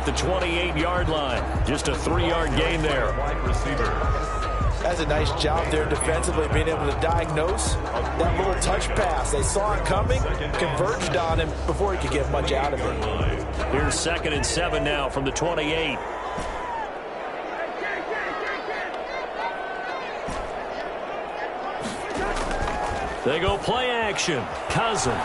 at the 28-yard line. Just a 3-yard gain there. That's a nice job there defensively, being able to diagnose that little touch pass. They saw it coming, converged on him before he could get much out of it. Here's 2nd and 7 now from the 28. They go play action. Cousins.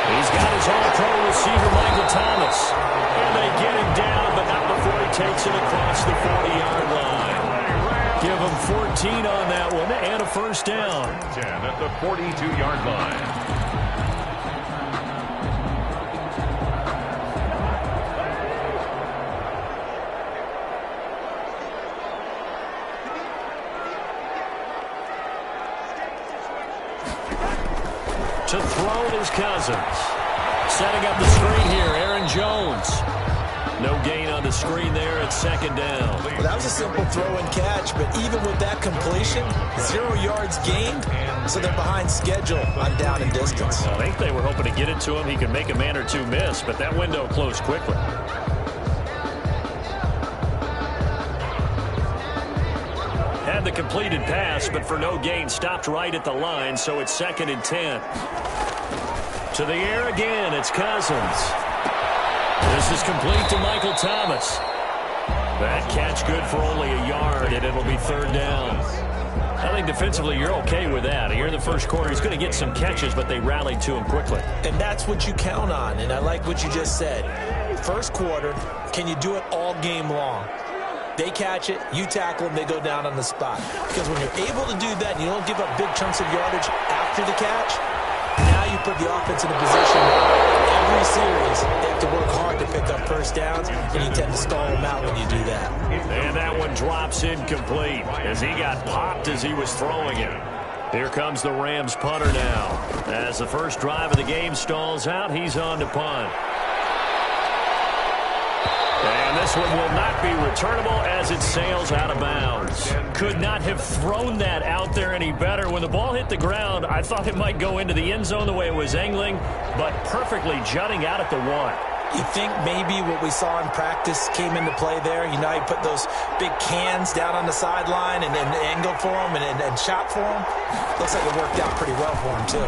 He's got his all-pro receiver, Michael Thomas. And they get him down, but not before he takes it across the 40-yard line. Give him 14 on that one and a first down. 10 at the 42-yard line. To throw it is Cousins. Setting up the screen here, Aaron Jones. No gain on the screen there at 2nd down. Well, that was a simple throw and catch, but even with that completion, 0 yards gained, so they're behind schedule on down and distance. I think they were hoping to get it to him. He could make a man or two miss, but that window closed quickly. Had the completed pass, but for no gain, stopped right at the line, so it's 2nd and 10. To the air again, it's Cousins. This is complete to Michael Thomas. That catch good for only a yard, and it'll be 3rd down. I think defensively you're okay with that. Here in the first quarter, he's going to get some catches, but they rallied to him quickly. And that's what you count on, and I like what you just said. First quarter, can you do it all game long? They catch it, you tackle them, they go down on the spot. Because when you're able to do that and you don't give up big chunks of yardage after the catch, now you put the offense in a position every series they have to work hard to pick up first downs, and you tend to stall them out when you do that. And that one drops incomplete as he got popped as he was throwing it. Here comes the Rams punter now. As the first drive of the game stalls out, he's on to punt. And this one will not be returnable as it sails out of bounds. Could not have thrown that out there any better. When the ball hit the ground, I thought it might go into the end zone the way it was angling, but perfectly jutting out at the 1. You think maybe what we saw in practice came into play there? You know, he put those big cans down on the sideline and then angled for him and shot for him. Looks like it worked out pretty well for him, too.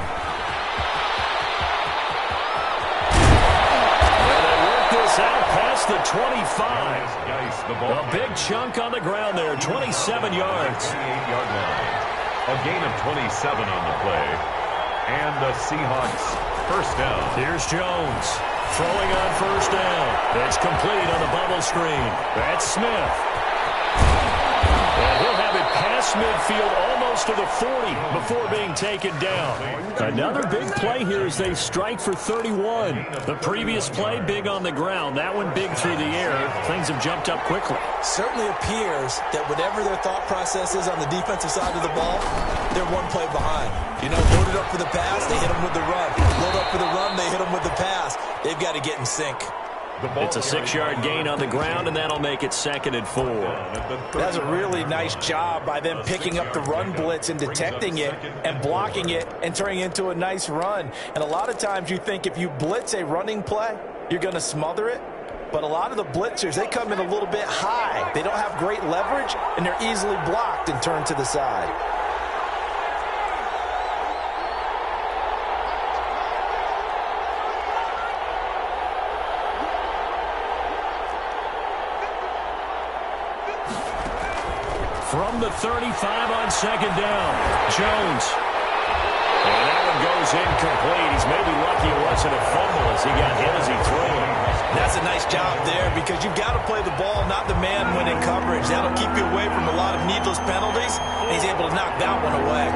Out past the 25. A big chunk on the ground there, 27 yards. 28-yard line. A gain of 27 on the play. And the Seahawks first down. Here's Jones throwing on first down. It's complete on the bubble screen. That's Smith. And he'll have it past midfield almost to the 40 before being taken down. Another big play here as they strike for 31. The previous play, big on the ground. That one big through the air. Things have jumped up quickly. Certainly appears that whatever their thought process is on the defensive side of the ball, they're one play behind. You know, loaded up for the pass, they hit them with the run. Load up for the run, they hit them with the pass. They've got to get in sync. It's a 6-yard gain on the ground, and that'll make it 2nd and 4. That's a really nice job by them picking up the run blitz and detecting it and blocking it and turning it into a nice run. And a lot of times you think if you blitz a running play, you're going to smother it. But a lot of the blitzers, they come in a little bit high. They don't have great leverage, and they're easily blocked and turned to the side. From the 35 on 2nd down, Jones. And that one goes incomplete. He's maybe lucky it wasn't a fumble as he got hit as he threw it. That's a nice job there because you've got to play the ball, not the man when in coverage. That'll keep you away from a lot of needless penalties, and he's able to knock that one away.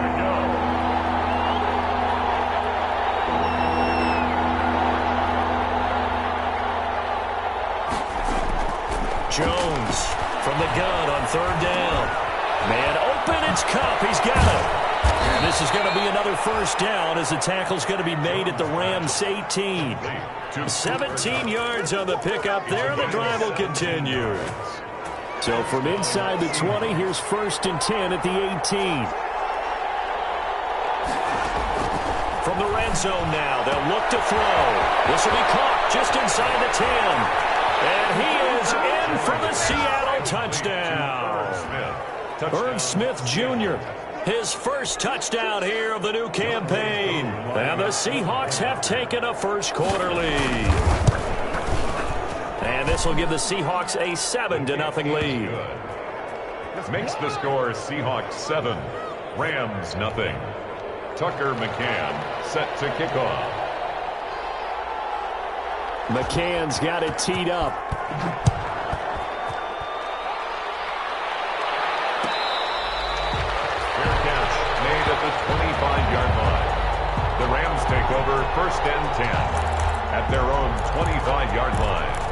Jones from the gun on 3rd down. Man open, it's Cup. He's got it. And this is going to be another first down as the tackle's going to be made at the Rams 18. 17 yards on the pickup there. The drive will continue. So from inside the 20, here's 1st and 10 at the 18. From the red zone now, they'll look to throw. This will be caught just inside the 10. And he is in for the Seattle touchdown. Irv Smith Jr., his first touchdown here of the new campaign. And the Seahawks have taken a first quarter lead. And this will give the Seahawks a 7-0 lead. This makes the score Seahawks 7, Rams nothing. Tucker McCann set to kick off. McCann's got it teed up. Fair catch made at the 25-yard line. The Rams take over 1st and 10 at their own 25-yard line.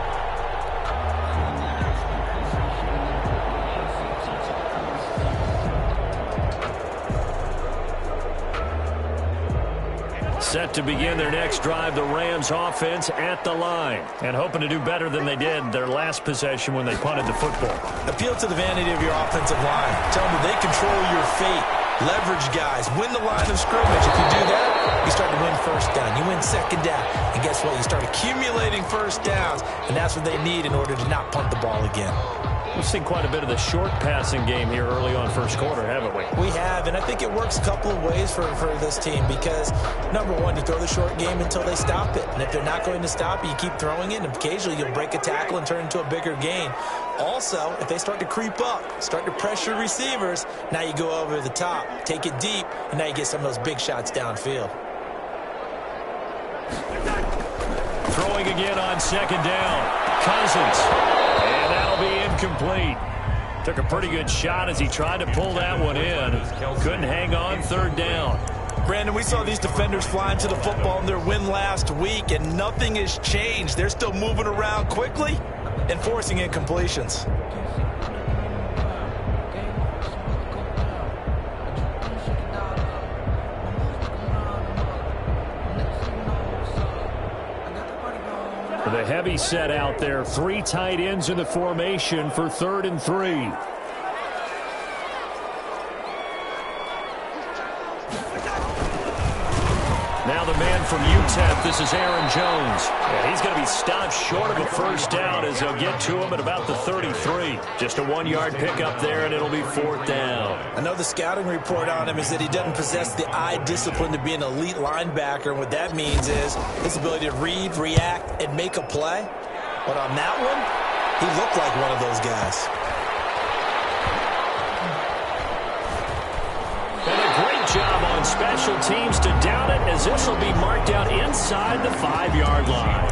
Set to begin their next drive, the Rams offense at the line. And hoping to do better than they did their last possession when they punted the football. Appeal to the vanity of your offensive line. Tell them that they control your fate. Leverage guys. Win the line of scrimmage. If you do that, you start to win first down. You win second down. And guess what? You start accumulating first downs. And that's what they need in order to not punt the ball again. We've seen quite a bit of the short passing game here early on first quarter, haven't we? We have, and I think it works a couple of ways for this team because, number one, you throw the short game until they stop it. And if they're not going to stop it, you keep throwing it, and occasionally you'll break a tackle and turn into a bigger gain. Also, if they start to creep up, start to pressure receivers, now you go over the top, take it deep, and now you get some of those big shots downfield. Throwing again on second down. Cousins. And that'll be incomplete. Took a pretty good shot as he tried to pull that one in. Couldn't hang on third down. Brandon, we saw these defenders fly into the football in their win last week, and nothing has changed. They're still moving around quickly and forcing incompletions. The heavy set out there. 3 tight ends in the formation for 3rd and 3. Now the man from UTEP, this is Aaron Jones. And he's going to be stopped short of a first down as they'll get to him at about the 33. Just a 1-yard pickup there, and it'll be 4th down. I know the scouting report on him is that he doesn't possess the eye discipline to be an elite linebacker. And what that means is his ability to read, react, and make a play. But on that one, he looked like one of those guys. And a great job on special teams to down it, as this will be marked out inside the 5-yard line.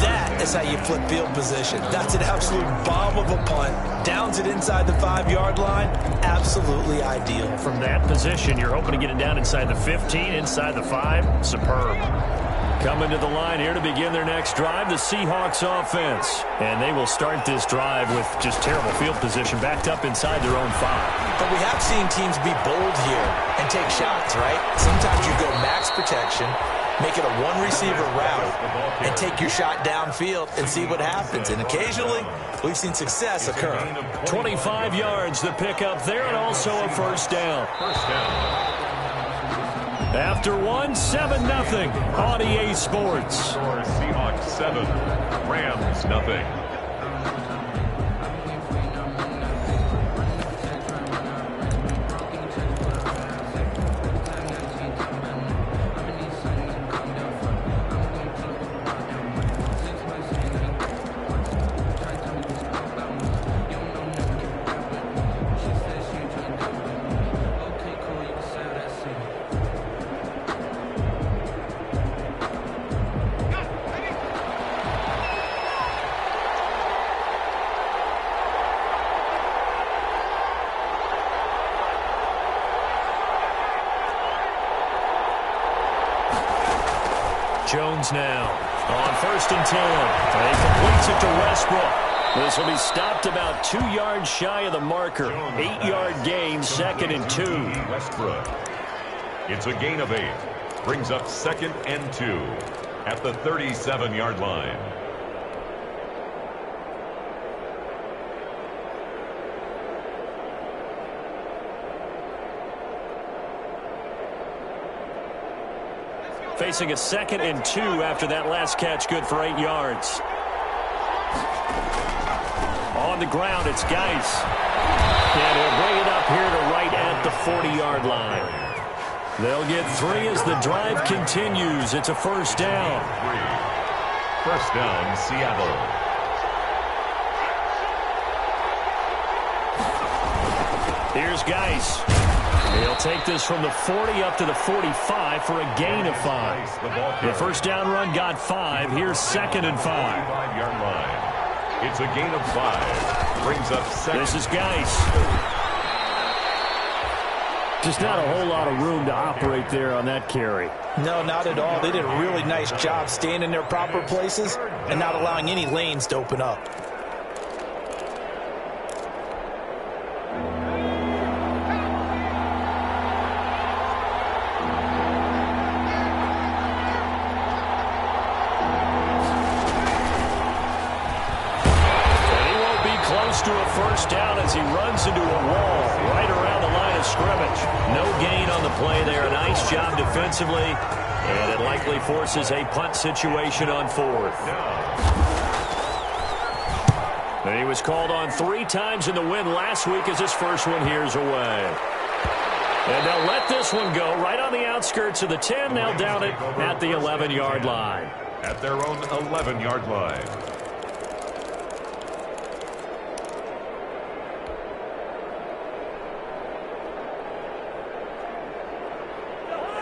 That is how you flip field position. That's an absolute bomb of a punt. Downs it inside the 5-yard line. Absolutely ideal. From that position, you're hoping to get it down inside the 15, inside the 5. Superb. Coming to the line here to begin their next drive, the Seahawks offense. And they will start this drive with just terrible field position, backed up inside their own 5. But we have seen teams be bold here and take shots, right? Sometimes you go max protection, make it a one-receiver route, and take your shot downfield and see what happens. And occasionally, we've seen success occur. 25 yards the pickup there, and also a first down. After 1, 7-0 on EA Sports. Seahawks 7, Rams nothing. Jones now on 1st and 10. And he completes it to Westbrook. This will be stopped about 2 yards shy of the marker. 8-yard gain, 2nd and 2. Westbrook. It's a gain of 8. Brings up 2nd and 2 at the 37-yard line. Facing a 2nd and 2 after that last catch, good for 8 yards. on the ground. It's Geis. And he'll bring it up here to right at the 40-yard line. They'll get 3 as the drive continues. It's a first down. First down, Seattle. Here's Geis. He'll take this from the 40 up to the 45 for a gain of 5. The first down run got 5. Here's 2nd and 5. 5-yard line. It's a gain of 5. Brings up 2nd. This is Geis. Just not a whole lot of room to operate there on that carry. No, not at all. They did a really nice job staying in their proper places and not allowing any lanes to open up. To a first down as he runs into a wall right around the line of scrimmage. No gain on the play there. A nice job defensively, and it likely forces a punt situation on 4th. And he was called on 3 times in the win last week as his first one here's away. And they'll let this one go right on the outskirts of the 10. They'll down it at the 11-yard line. At their own 11-yard line.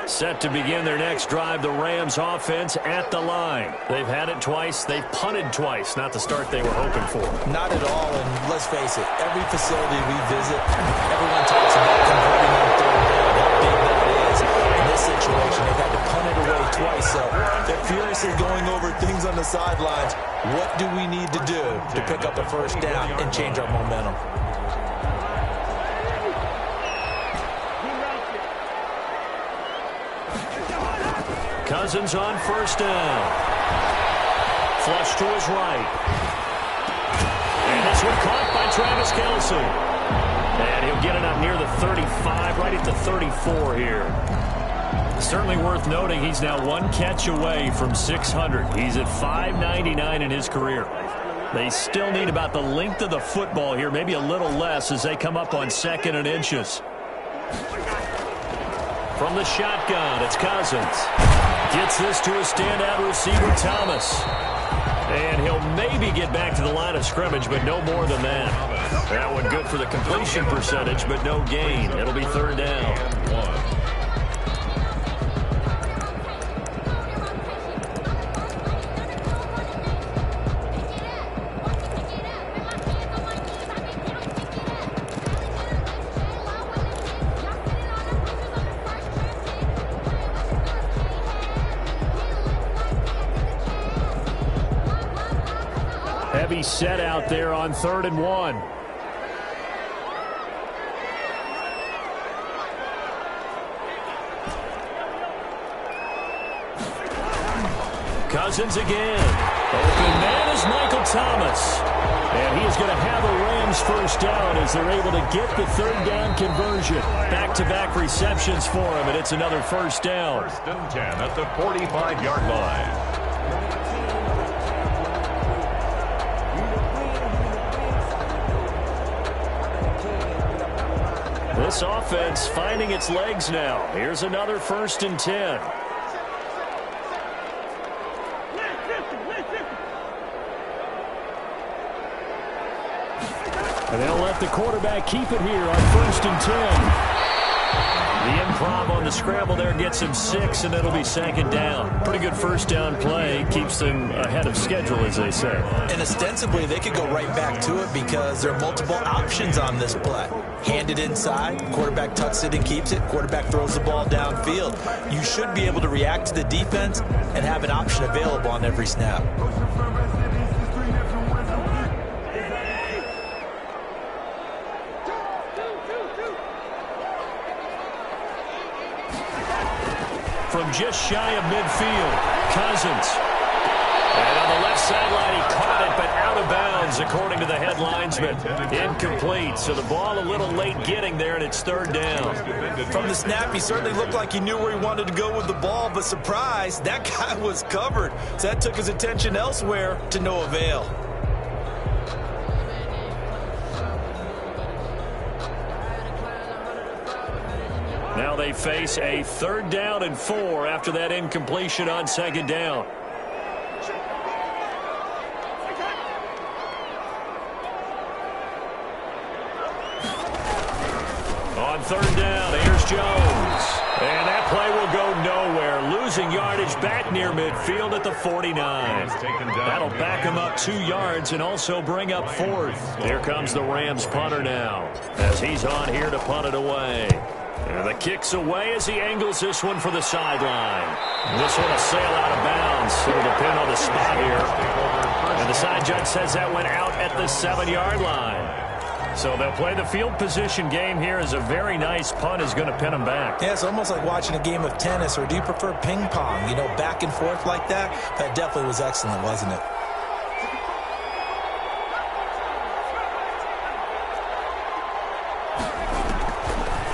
Set to begin their next drive, the Rams offense at the line. They've had it twice. They've punted twice. Not the start they were hoping for. Not at all, and let's face it, every facility we visit, everyone talks about converting on 3rd down, how big that is. In this situation, they've had to punt it away twice, so they're furiously going over things on the sidelines. What do we need to do to pick up a first down and change our momentum? Cousins on first down. Flush to his right. And this one caught by Travis Kelce. And he'll get it up near the 35, right at the 34 here. Certainly worth noting he's now 1 catch away from 600. He's at 599 in his career. They still need about the length of the football here, maybe a little less as they come up on 2nd and inches. From the shotgun, it's Cousins. Gets this to a standout receiver, Thomas. And he'll maybe get back to the line of scrimmage, but no more than that. That one good for the completion percentage, but no gain. It'll be 3rd down. Heavy set out there on 3rd and 1. Cousins again. Open man is Michael Thomas. And he is going to have a Rams first down as they're able to get the 3rd down conversion. Back-to-back receptions for him, and it's another first down. 1st and 10 at the 45-yard line. This offense finding its legs now. Here's another 1st and 10. And they'll let the quarterback keep it here on 1st and 10. The improv on the scramble there gets him 6, and it'll be 2nd down. Pretty good first down play. Keeps them ahead of schedule, as they say. And ostensibly, they could go right back to it because there are multiple options on this play. Hand it inside, quarterback tucks it and keeps it, quarterback throws the ball downfield. You should be able to react to the defense and have an option available on every snap. From just shy of midfield, Cousins. And on the left sideline, he caught it, but out of bounds, according to the head linesman. Incomplete, so the ball a little late getting there, and it's 3rd down. From the snap, he certainly looked like he knew where he wanted to go with the ball, but surprise, that guy was covered. So that took his attention elsewhere to no avail. Now they face a 3rd down and 4 after that incompletion on 2nd down. On 3rd down, here's Jones. And that play will go nowhere. Losing yardage back near midfield at the 49. That'll back him up 2 yards and also bring up 4th. Here comes the Rams punter now as he's on here to punt it away. And the kick's away as he angles this one for the sideline. This one will sail out of bounds. It'll depend on the spot here. And the side judge says that went out at the 7-yard line. So they'll play the field position game here as a very nice punt is going to pin them back. Yeah, it's almost like watching a game of tennis, or do you prefer ping pong? You know, back and forth like that? That definitely was excellent, wasn't it?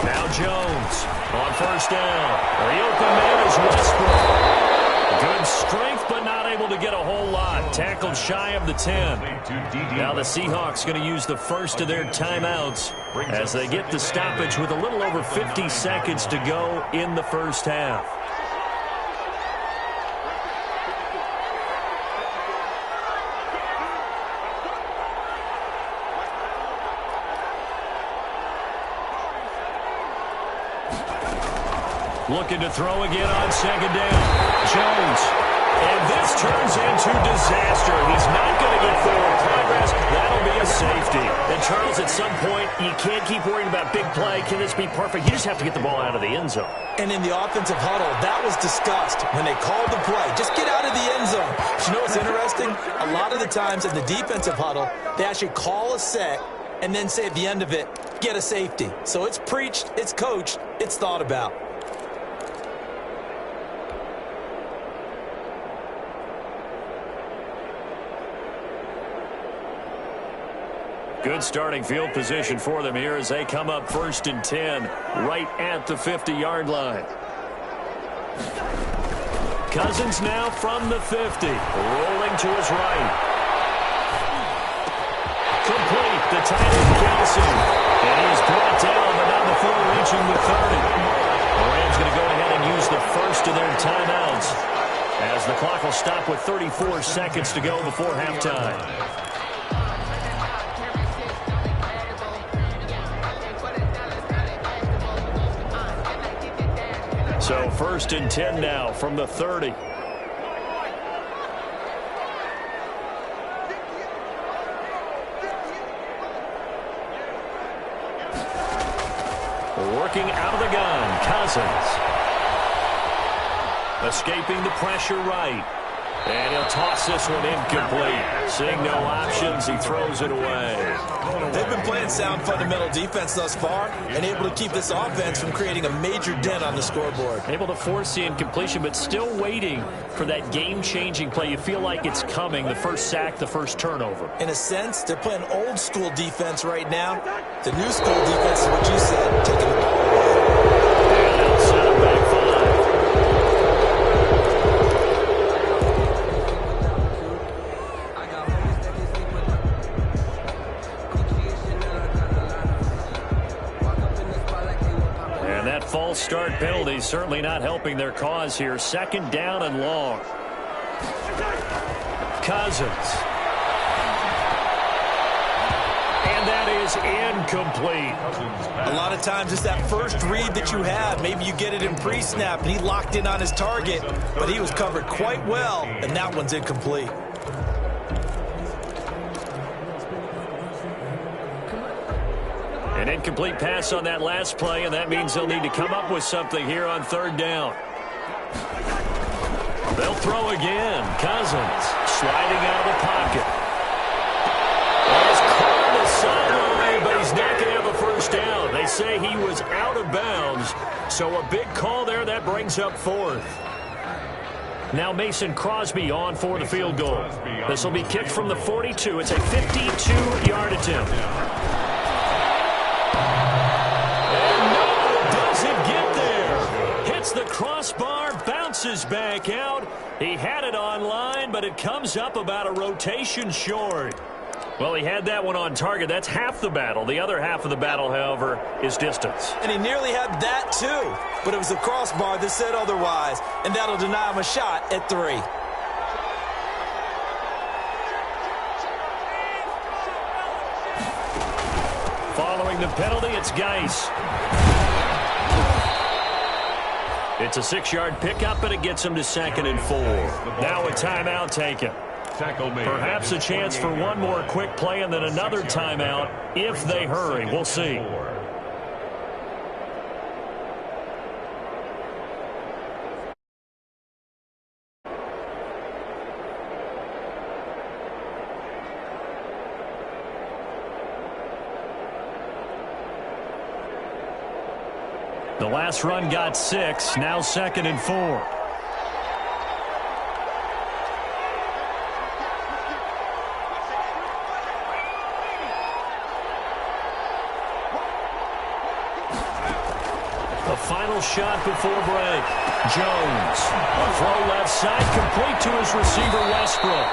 Now Jones on 1st down. The open man is Westbrook. Good strength, but not able to get a whole lot. Tackled shy of the 10. Now the Seahawks going to use the first of their timeouts as they get the stoppage with a little over 50 seconds to go in the first half. Looking to throw again on 2nd down. Jones. And this turns into disaster. He's not going to get forward progress. That'll be a safety. And Charles, at some point, you can't keep worrying about big play. Can this be perfect? You just have to get the ball out of the end zone. And in the offensive huddle, that was discussed when they called the play. Just get out of the end zone. But you know what's interesting? A lot of the times in the defensive huddle, they actually call a set and then say at the end of it, get a safety. So it's preached, it's coached, it's thought about. Good starting field position for them here as they come up 1st and 10 right at the 50-yard line. Cousins now from the 50, rolling to his right. Complete, the tight end Kelsey. And he's brought down, but not before reaching the 30. The Rams going to go ahead and use the first of their timeouts as the clock will stop with 34 seconds to go before halftime. So 1st and 10 now from the 30. Working out of the gun, Cousins. Escaping the pressure right. And he'll toss this one incomplete. Seeing no options, he throws it away. They've been playing sound fundamental defense thus far and able to keep this offense from creating a major dent on the scoreboard. Able to force the incompletion, but still waiting for that game-changing play. You feel like it's coming, the first sack, the first turnover. In a sense, they're playing old-school defense right now. The new school defense is what you said, taking the ball away. And they'll set it back 5. False start penalty certainly not helping their cause here. 2nd down and long. Cousins. And that is incomplete. A lot of times it's that first read that you have. Maybe you get it in pre-snap and he locked in on his target, but he was covered quite well, and that one's incomplete. An incomplete pass on that last play, and that means they'll need to come up with something here on 3rd down. They'll throw again. Cousins sliding out of the pocket. He's caught on the sideline, but he's not going to have a first down. They say he was out of bounds, so a big call there. That brings up 4th. Now Mason Crosby on for the field goal. This will be kicked from the 42. It's a 52-yard attempt. The crossbar bounces back out. He had it on line, but it comes up about a rotation short. Well, he had that one on target. That's half the battle. The other half of the battle, however, is distance. And he nearly had that, too. But it was the crossbar that said otherwise, and that'll deny him a shot at 3. Following the penalty, it's Geis. It's a 6-yard pickup, and it gets him to 2nd and 4. Now a timeout taken. Perhaps a chance for one more quick play and then another timeout if they hurry. We'll see. The last run got 6, now 2nd and 4. The final shot before break. Jones. A throw left side, complete to his receiver, Westbrook.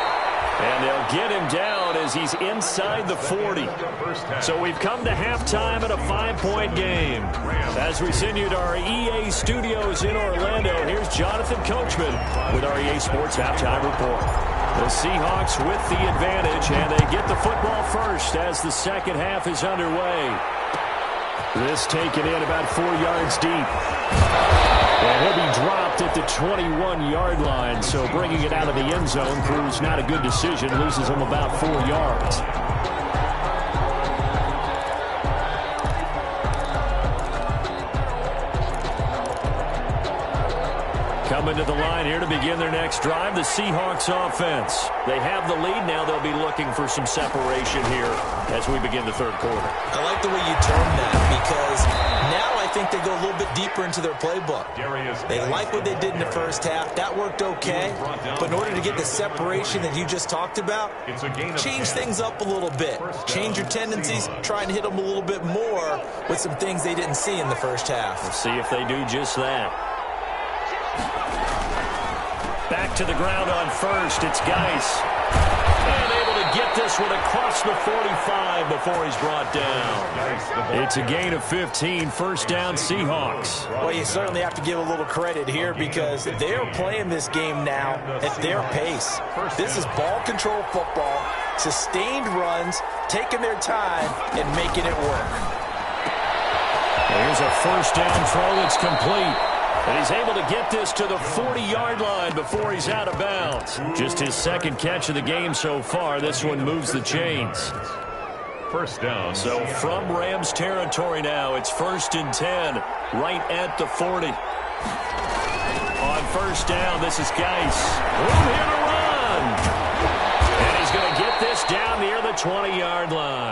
And they'll get him down as he's inside the 40. So we've come to halftime at a 5-point game. As we send you to our EA studios in Orlando, here's Jonathan Coachman with our EA Sports Halftime Report. The Seahawks with the advantage, and they get the football first as the second half is underway. This taken in about 4 yards deep. And he'll be dropped at the 21-yard line, so bringing it out of the end zone proves not a good decision. Loses him about 4 yards. Coming to the line here to begin their next drive, the Seahawks offense. They have the lead. Now they'll be looking for some separation here as we begin the third quarter. I like the way you term that because now I think they go a little bit deeper into their playbook. They like what they did in the first half. That worked okay. But in order to get the separation that you just talked about, change things up a little bit. Change your tendencies, try and hit them a little bit more with some things they didn't see in the first half. We'll see if they do just that. Back to the ground on first. It's Geis. And able to get this one across the 45 before he's brought down. It's a gain of 15. First down, Seahawks. Well, you certainly have to give a little credit here because they're playing this game now at their pace. This is ball control football, sustained runs, taking their time, and making it work. Here's a first down throw that's complete. And he's able to get this to the 40-yard line before he's out of bounds. Just his second catch of the game so far. This one moves the chains. First down. So from Rams territory now, it's 1st and 10, right at the 40. On first down, this is Geis. Room here to run. And he's going to get this down near the 20-yard line.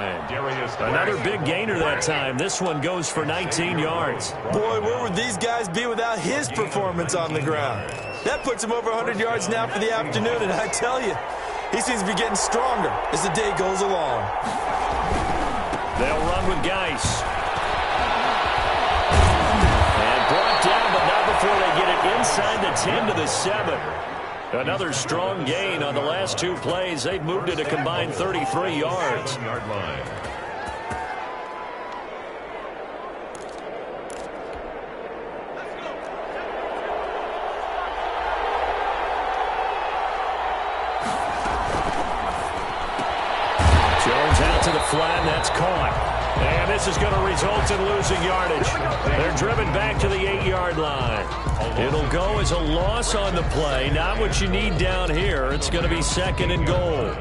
Another big gainer that time. This one goes for 19 yards. Boy, where would these guys be without his performance on the ground? That puts him over 100 yards now for the afternoon, and I tell you, he seems to be getting stronger as the day goes along. They'll run with Geis. And brought down, but not before they get it inside the 10 to the 7. Another strong gain on the last 2 plays. They've moved it a combined 33 yards. Jones out to the flat, and that's caught. And this is going to result in losing yardage. They're driven back to the 8-yard line. It'll go as a loss on the play. Not what you need down here. It's going to be 2nd and goal.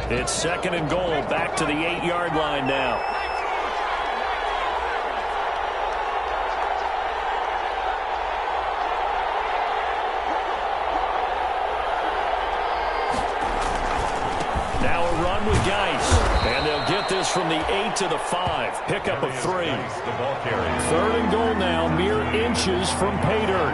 It's 2nd and goal. Back to the 8-yard line now. With Geis, and they'll get this from the 8 to the 5. Pickup of 3. 3rd and goal now, mere inches from pay dirt.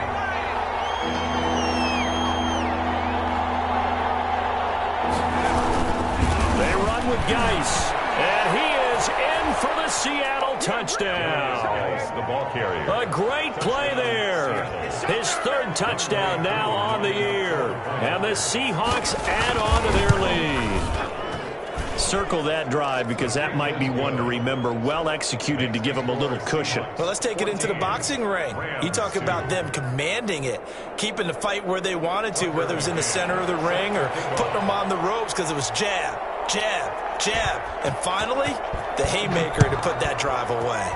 They run with Geis, and he is in for the Seattle touchdown. The ball carrier. A great play there. His third touchdown now on the year. And the Seahawks add on to their lead. Circle that drive because that might be one to remember. Well executed to give them a little cushion. Well, let's take it into the boxing ring. You talk about them commanding it, keeping the fight where they wanted to, whether it was in the center of the ring or putting them on the ropes because it was jab, jab, jab. And finally, the haymaker to put that drive away.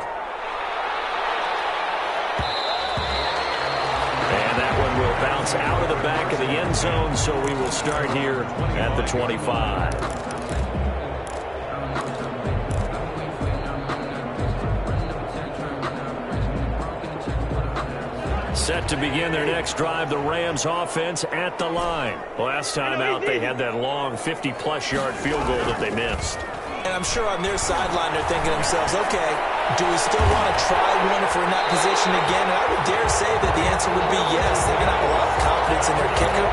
And that one will bounce out of the back of the end zone, so we will start here at the 25. Set to begin their next drive, the Rams offense at the line. Last time out, they had that long 50-plus yard field goal that they missed. And I'm sure on their sideline, they're thinking to themselves, okay, do we still want to try one if we're in that position again? And I would dare say that the answer would be yes. They're going to have a lot of confidence in their kicker.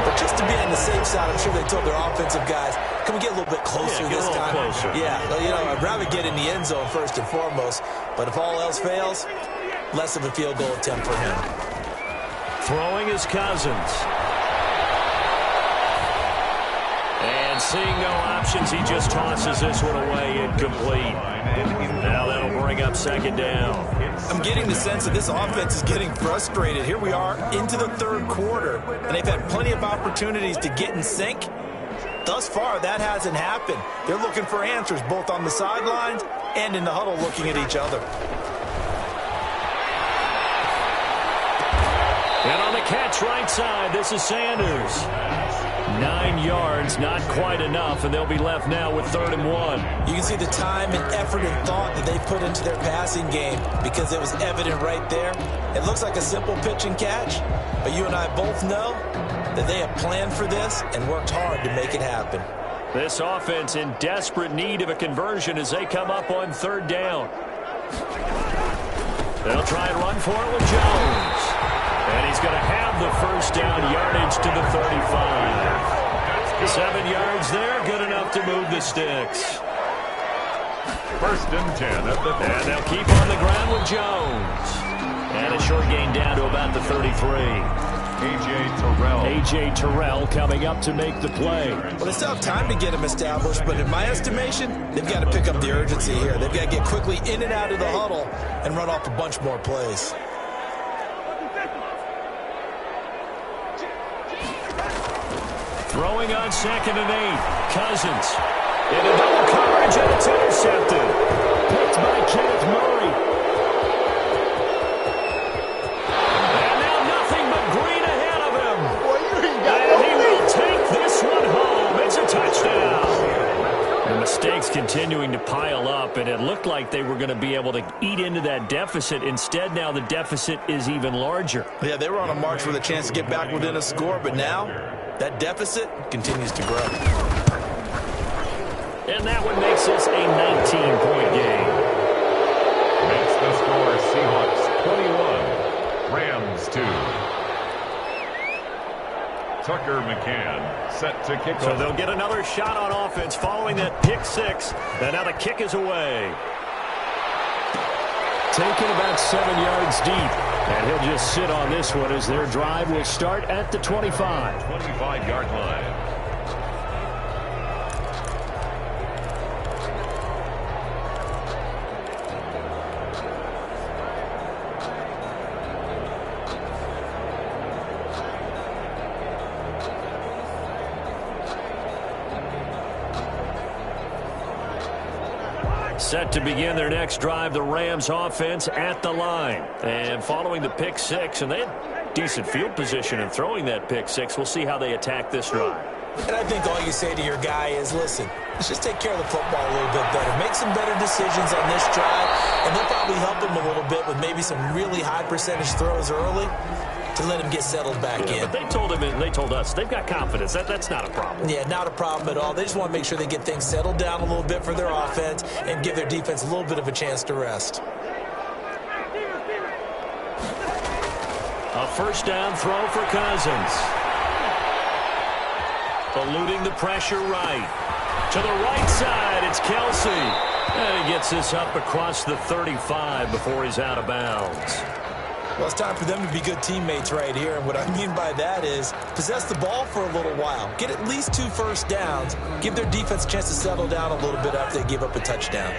But just to be on the safe side, I'm sure they told their offensive guys, can we get a little bit closer this time? Closer. Yeah, you know, I'd rather get in the end zone first and foremost. But if all else fails, less of a field goal attempt for him. Throwing is Cousins. And seeing no options, he just tosses this one away incomplete. Now that'll bring up second down. I'm getting the sense that this offense is getting frustrated. Here we are into the third quarter, and they've had plenty of opportunities to get in sync. Thus far, that hasn't happened. They're looking for answers both on the sidelines and in the huddle looking at each other. And on the catch right side, this is Sanders. 9 yards, not quite enough, and they'll be left now with 3rd and 1. You can see the time and effort and thought that they put into their passing game because it was evident right there. It looks like a simple pitch and catch, but you and I both know that they have planned for this and worked hard to make it happen. This offense in desperate need of a conversion as they come up on 3rd down. They'll try and run for it with Jones. And he's going to have the first down, yardage to the 35. 7 yards there, good enough to move the sticks. 1st and 10 at the 30. And they'll keep on the ground with Jones. And a short gain down to about the 33. A.J. Terrell coming up to make the play. Well, they still have time to get him established, but in my estimation, they've got to pick up the urgency here. They've got to get quickly in and out of the huddle and run off a bunch more plays. Throwing on 2nd and 8. Cousins. Into double coverage, and it's intercepted. Picked by Kenneth Murray. And now nothing but green ahead of him. And he will take this one home. It's a touchdown. The mistakes continuing to pile up, and it looked like they were going to be able to eat into that deficit. Instead, now the deficit is even larger. Yeah, they were on a march with a chance to get back within a score, but now that deficit continues to grow. And that one makes this a 19-point game. Makes the score Seahawks 21, Rams 2. Tucker McCann set to kick off. So they'll get another shot on offense following that pick 6. And now the kick is away. Taken about 7 yards deep. And he'll just sit on this one as their drive will start at the 25. 25-yard line. Set to begin their next drive, the Rams offense at the line. And following the pick 6, and they had decent field position in throwing that pick 6. We'll see how they attack this drive. And I think all you say to your guy is, listen, let's just take care of the football a little bit better. Make some better decisions on this drive, and they'll probably help him a little bit with maybe some really high percentage throws early to let him get settled back in. But they told him, and they told us, they've got confidence. That's not a problem. Yeah, not a problem at all. They just want to make sure they get things settled down a little bit for their offense and give their defense a little bit of a chance to rest. A first down throw for Cousins. Eluding the pressure right. To the right side, it's Kelsey. And he gets this up across the 35 before he's out of bounds. Well, it's time for them to be good teammates right here. And what I mean by that is possess the ball for a little while. Get at least 2 first downs. Give their defense a chance to settle down a little bit after they give up a touchdown.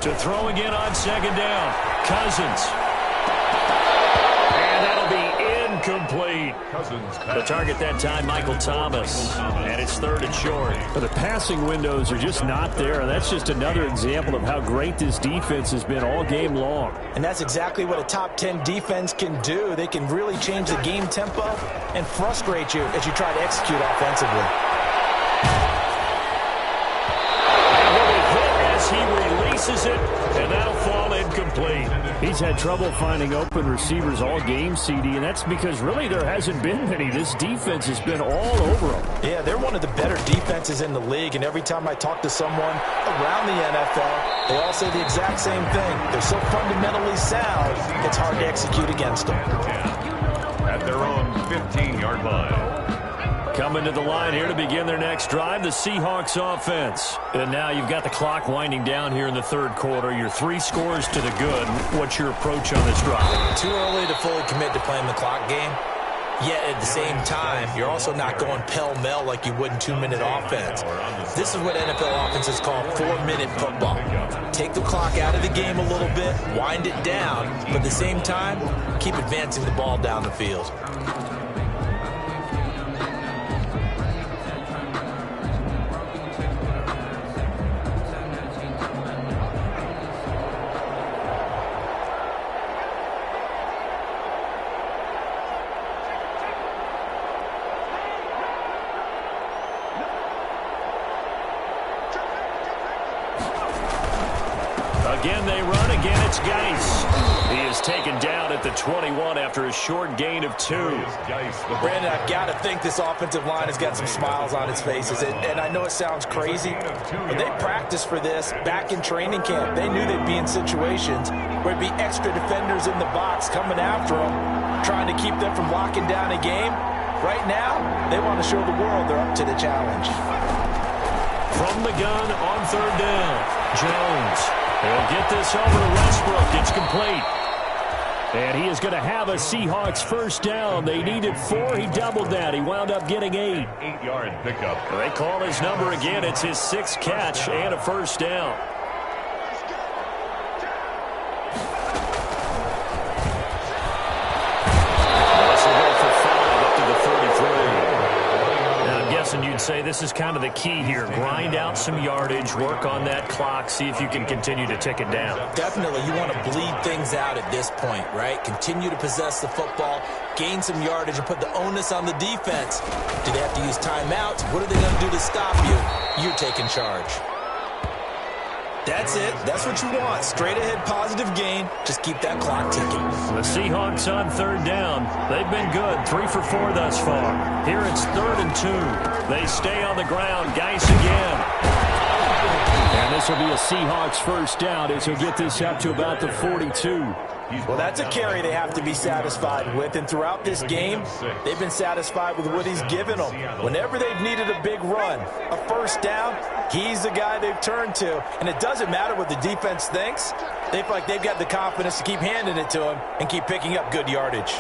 To throw again on second down. Cousins. And that'll be incomplete. The target that time, Michael Thomas. And it's 3rd and short. But the passing windows are just not there. And that's just another example of how great this defense has been all game long. And that's exactly what a top 10 defense can do. They can really change the game tempo and frustrate you as you try to execute offensively. He releases it, and that'll fall incomplete. He's had trouble finding open receivers all game, CD, and that's because really there hasn't been many. This defense has been all over them. Yeah, they're one of the better defenses in the league, and every time I talk to someone around the NFL, they all say the exact same thing. They're so fundamentally sound, it's hard to execute against them. At their own 15-yard line. Coming to the line here to begin their next drive, the Seahawks offense. And now you've got the clock winding down here in the 3rd quarter. Your 3 scores to the good. What's your approach on this drive? Too early to fully commit to playing the clock game. Yet at the same time, you're also not going pell-mell like you would in 2-minute offense. This is what NFL offenses call 4-minute football. Take the clock out of the game a little bit, wind it down, but at the same time, keep advancing the ball down the field. Again, they run. Again, it's Geis. He is taken down at the 21 after a short gain of 2. Brandon, I've got to think this offensive line has got some smiles on its faces. And I know it sounds crazy, but they practiced for this back in training camp. They knew they'd be in situations where there'd be extra defenders in the box coming after them, trying to keep them from locking down a game. Right now, they want to show the world they're up to the challenge. From the gun on 3rd down, Jones. He'll get this over to Westbrook. It's complete. And he is going to have a Seahawks first down. They needed 4. He doubled that. He wound up getting 8. 8-yard pickup. They call his number again. It's his 6th catch and a first down. This will go for 5 up to the 33. And you'd say this is kind of the key here. Grind out some yardage, work on that clock, see if you can continue to tick it down. Definitely, you want to bleed things out at this point, right? Continue to possess the football, gain some yardage, and put the onus on the defense. Do they have to use timeouts? What are they going to do to stop you? You're taking charge. That's it. That's what you want. Straight ahead positive gain. Just keep that clock ticking. The Seahawks on 3rd down. They've been good. 3 for 4 thus far. Here it's 3rd and 2. They stay on the ground. Geis again. And this will be a Seahawks first down as he'll get this up to about the 42. Well, that's a carry they have to be satisfied with. And throughout this game, they've been satisfied with what he's given them. Whenever they've needed a big run, a first down, he's the guy they've turned to. And it doesn't matter what the defense thinks. They feel like they've got the confidence to keep handing it to him and keep picking up good yardage.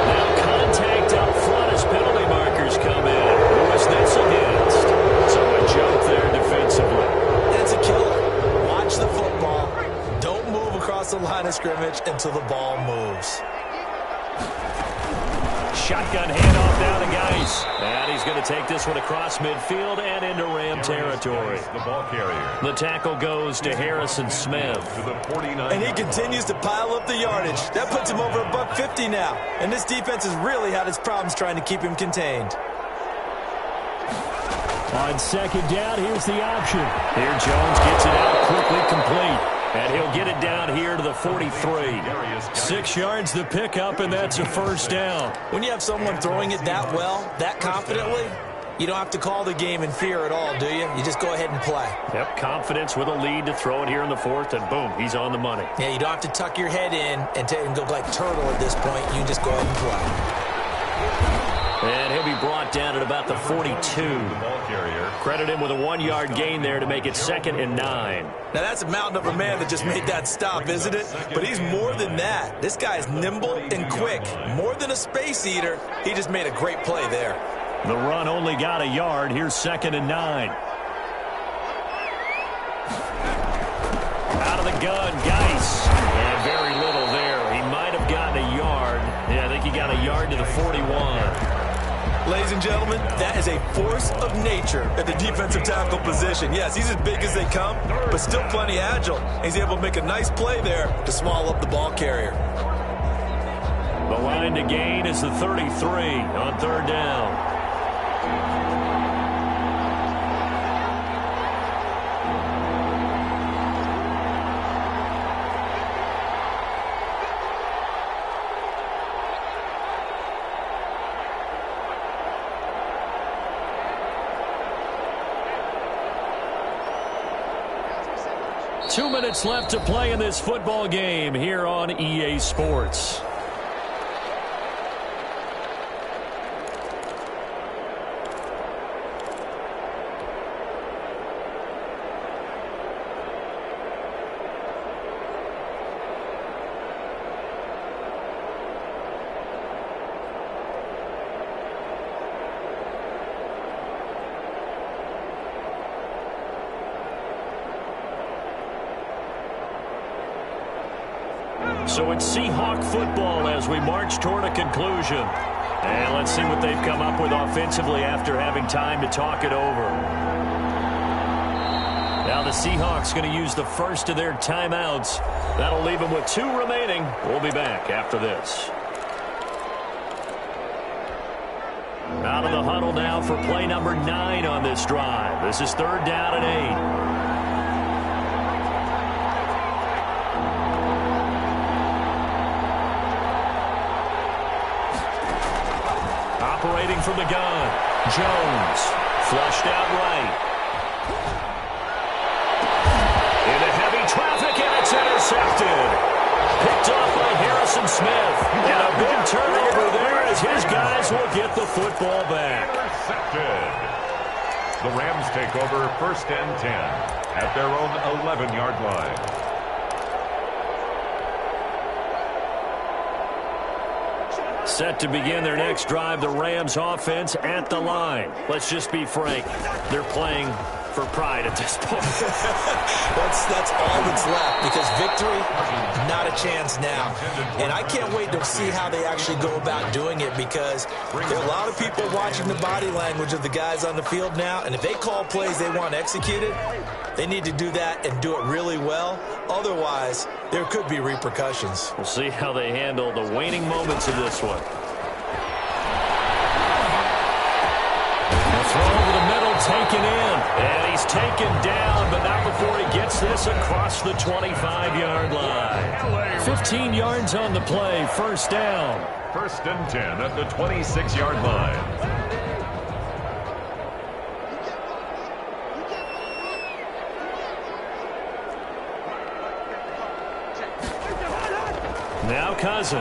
Now contact up front as penalty markers come in. Who is this against? So a jump there defensively. That's a killer. Watch the football. Don't move across the line of scrimmage until the ball moves. Shotgun handoff down to Geis. And he's going to take this one across midfield and into Ram territory. The ball carrier. The tackle goes to Harrison Smith. To the 49. And he continues to pile up the yardage. That puts him over $150 now. And this defense has really had its problems trying to keep him contained. On 2nd down, here's the option. Here Jones gets it out quickly, complete. And he'll get it down here to the 43. 6 yards the pickup, and that's a first down. When you have someone throwing it that well, that confidently, You don't have to call the game in fear at all, do you? You just go ahead and play. Yep, confidence with a lead to throw it here in the fourth, and boom, he's on the money. Yeah, you don't have to tuck your head in and go like turtle at this point. You just go ahead and play. And he'll be brought down at about the 42. Credit him with a 1-yard gain there to make it 2nd and 9. Now, that's a mountain of a man that just made that stop, isn't it? But he's more than that. This guy's nimble and quick. More than a space eater. He just made a great play there. The run only got a yard. Here's 2nd and 9. Out of the gun, Geis. And very little there. He might have gotten a yard. Yeah, I think he got a yard to the 41. Ladies and gentlemen, that is a force of nature at the defensive tackle position. Yes, he's as big as they come, but still plenty agile. He's able to make a nice play there to swallow up the ball carrier. The line to gain is the 33 on 3rd down. 2 minutes left to play in this football game here on EA Sports. So it's Seahawk football as we march toward a conclusion. And let's see what they've come up with offensively after having time to talk it over. Now the Seahawks going to use the first of their timeouts. That'll leave them with 2 remaining. We'll be back after this. Out of the huddle now for play number 9 on this drive. This is 3rd down and 8. Operating from the gun, Jones, flushed out right. Into heavy traffic, and it's intercepted. Picked off by Harrison Smith. And a big turnover there as his guys will get the football back. Intercepted. The Rams take over 1st and 10 at their own 11-yard line. Set to begin their next drive, the Rams offense at the line. Let's just be frank. They're playing for pride at this point. That's all that's left, because victory, not a chance now. And I can't wait to see how they actually go about doing it, because there are a lot of people watching the body language of the guys on the field now, and if they call plays they want executed, they need to do that and do it really well. Otherwise, there could be repercussions. We'll see how they handle the waning moments of this one. The throw over the middle taken in. And he's taken down, but not before he gets this across the 25-yard line. 15 yards on the play, 1st down. 1st and 10 at the 26-yard line. Now Cousins.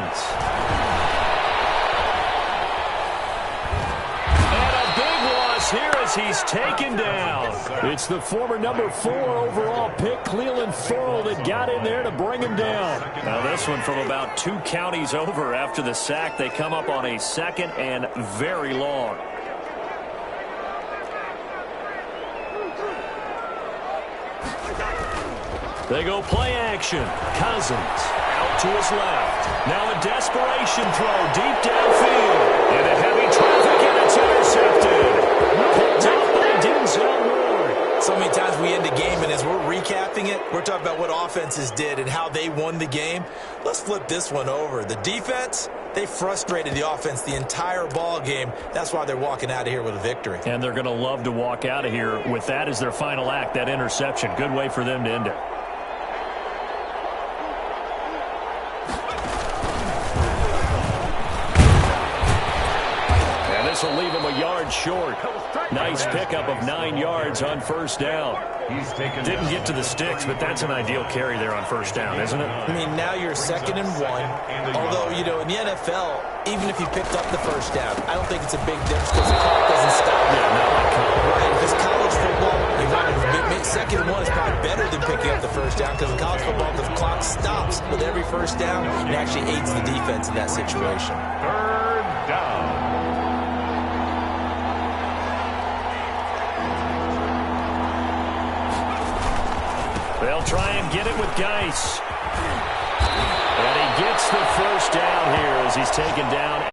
And a big loss here as he's taken down. It's the former number 4 overall pick, Cleveland Farrell, that got in there to bring him down. Now this one from about 2 counties over after the sack. They come up on a 2nd and very long. They go play action. Cousins. To his left. Now a desperation throw deep downfield. And a heavy traffic, and it's intercepted. Picked up by Denzel Ward. So many times we end the game, and as we're recapping it, we're talking about what offenses did and how they won the game. Let's flip this one over. The defense, they frustrated the offense the entire ball game. That's why they're walking out of here with a victory. And they're going to love to walk out of here with that as their final act, that interception. Good way for them to end it. will leave him a yard short. Nice pickup of 9 yards on first down. Didn't get to the sticks, but that's an ideal carry there on first down, isn't it? I mean, now you're 2nd and 1. Although, you know, in the NFL, even if you picked up the first down, I don't think it's a big difference because the clock doesn't stop. Yeah, not like college. Right, because college football, you know, 2nd and 1 is probably better than picking up the first down because in college football, the clock stops with every first down. It actually aids the defense in that situation. 3rd down. They'll try and get it with Geis. And he gets the first down here as he's taken down